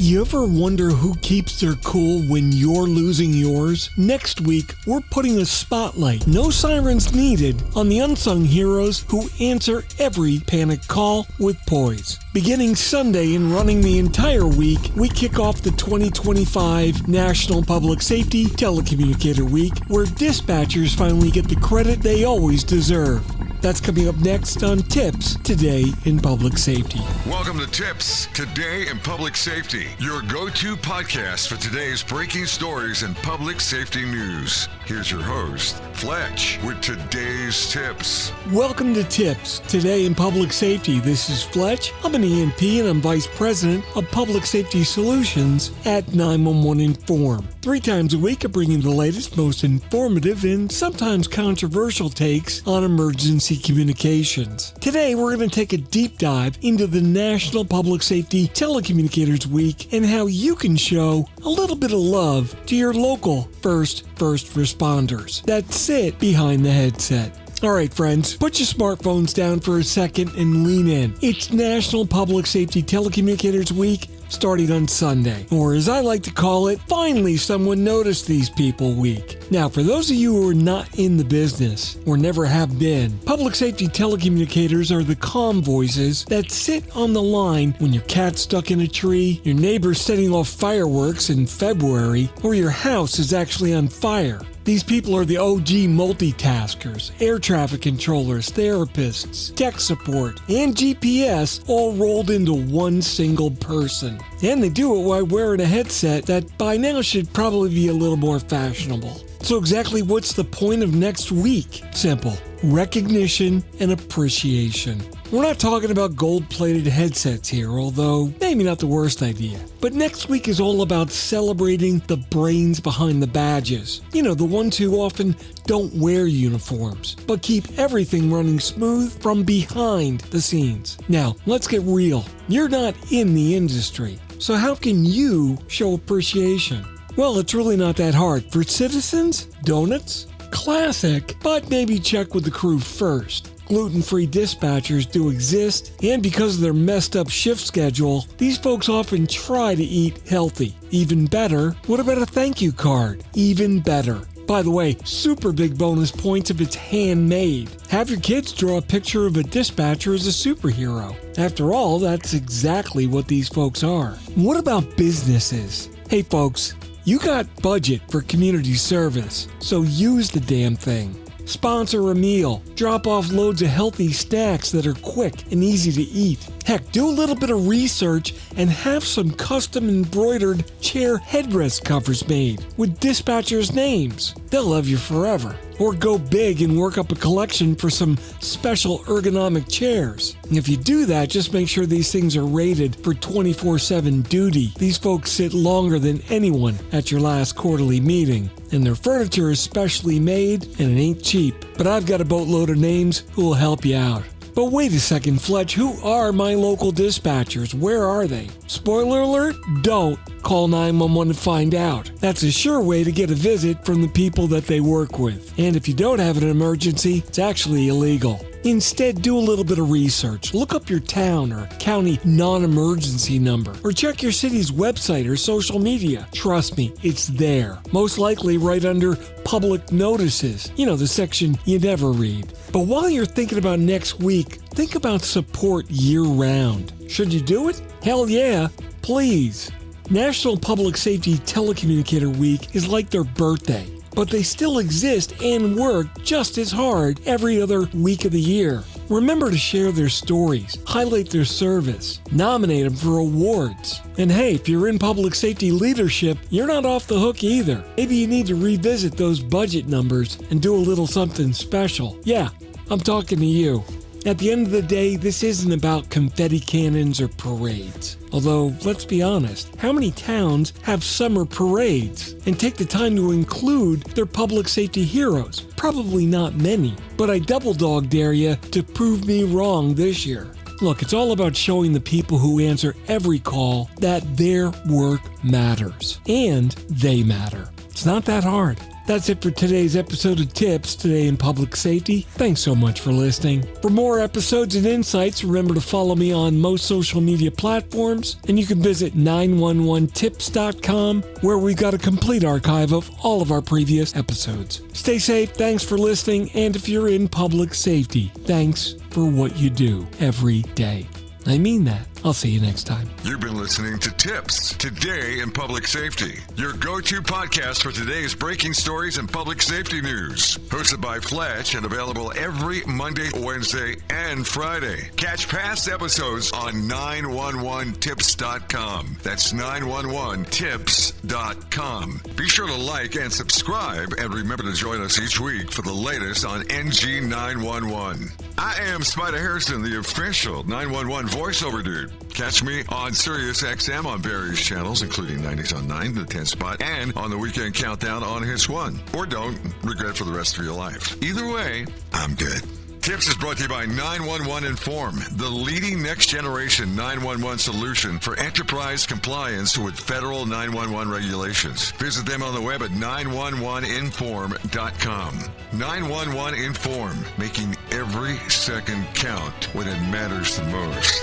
You ever wonder who keeps their cool when you're losing yours? Next week, we're putting a spotlight, no sirens needed, on the unsung heroes who answer every panic call with poise. Beginning Sunday and running the entire week, we kick off the 2025 National Public Safety Telecommunicator Week, where dispatchers finally get the credit they always deserve. That's coming up next on TiPS Today in Public Safety. Welcome to TiPS Today in Public Safety, your go-to podcast for today's breaking stories and public safety news. Here's your host, Fletch, with today's tips. Welcome to TiPS Today in Public Safety. This is Fletch. I'm an E&P and I'm Vice President of Public Safety Solutions at 911 Inform. 3 times a week I bring you the latest, most informative, and sometimes controversial takes on emergency communications. Today we're going to take a deep dive into the National Public Safety Telecommunicators Week and how you can show a little bit of love to your local first responders that sit behind the headset. All right, friends, put your smartphones down for a second and lean in. It's National Public Safety Telecommunicators Week, starting on Sunday, or as I like to call it, Finally Someone Noticed These People Week. Now, for those of you who are not in the business, or never have been, public safety telecommunicators are the calm voices that sit on the line when your cat's stuck in a tree, your neighbor's setting off fireworks in February, or your house is actually on fire. These people are the OG multitaskers, air traffic controllers, therapists, tech support, and GPS all rolled into one single person. And they do it while wearing a headset that by now should probably be a little more fashionable. So exactly what's the point of next week? Simple. Recognition and appreciation. We're not talking about gold-plated headsets here, although maybe not the worst idea. But next week is all about celebrating the brains behind the badges. You know, the ones who often don't wear uniforms, but keep everything running smooth from behind the scenes. Now, let's get real. You're not in the industry, so how can you show appreciation? Well, it's really not that hard. For citizens, donuts? Classic, but maybe check with the crew first. Gluten-free dispatchers do exist, and because of their messed up shift schedule, these folks often try to eat healthy. Even better, what about a thank you card? Even better. By the way, super big bonus points if it's handmade. Have your kids draw a picture of a dispatcher as a superhero. After all, that's exactly what these folks are. What about businesses? Hey folks, you got budget for community service, so use the damn thing. Sponsor a meal. Drop off loads of healthy snacks that are quick and easy to eat. Heck, do a little bit of research and have some custom embroidered chair headrest covers made with dispatchers' names. They'll love you forever. Or go big and work up a collection for some special ergonomic chairs. And if you do that, just make sure these things are rated for 24/7 duty. These folks sit longer than anyone at your last quarterly meeting. And their furniture is specially made and it ain't cheap. But I've got a boatload of names who will help you out. But wait a second, Fletch, who are my local dispatchers? Where are they? Spoiler alert, don't call 911 to find out. That's a sure way to get a visit from the people that they work with. And if you don't have an emergency, it's actually illegal. Instead, do a little bit of research. Look up your town or county non-emergency number, or check your city's website or social media. Trust me, it's there. Most likely right under public notices. You know, the section you never read. But while you're thinking about next week, think about support year-round. Should you do it? Hell yeah, please. National Public Safety Telecommunicator Week is like their birthday, but they still exist and work just as hard every other week of the year. Remember to share their stories, highlight their service, nominate them for awards. And hey, if you're in public safety leadership, you're not off the hook either. Maybe you need to revisit those budget numbers and do a little something special. Yeah, I'm talking to you. At the end of the day, this isn't about confetti cannons or parades. Although, let's be honest, how many towns have summer parades and take the time to include their public safety heroes? Probably not many, but I double dog dare you to prove me wrong this year. Look, it's all about showing the people who answer every call that their work matters, and they matter. It's not that hard. That's it for today's episode of TiPS, Today in Public Safety. Thanks so much for listening. For more episodes and insights, remember to follow me on most social media platforms, and you can visit 911tips.com, where we've got a complete archive of all of our previous episodes. Stay safe, thanks for listening, and if you're in public safety, thanks for what you do every day. I mean that. I'll see you next time. You've been listening to TiPS, Today in Public Safety, your go-to podcast for today's breaking stories and public safety news. Hosted by Fletch and available every Monday, Wednesday, and Friday. Catch past episodes on 911tips.com. That's 911tips.com. Be sure to like and subscribe, and remember to join us each week for the latest on NG 911. I am Spider Harrison, the official 911 voiceover dude. Catch me on Sirius XM on various channels, including 90s on 9, the 10 spot, and on the Weekend Countdown on Hits 1. Or don't regret for the rest of your life. Either way, I'm good. TiPS is brought to you by 911 Inform, the leading next-generation 911 solution for enterprise compliance with federal 911 regulations. Visit them on the web at 911inform.com. 911 Inform, making every second count when it matters the most.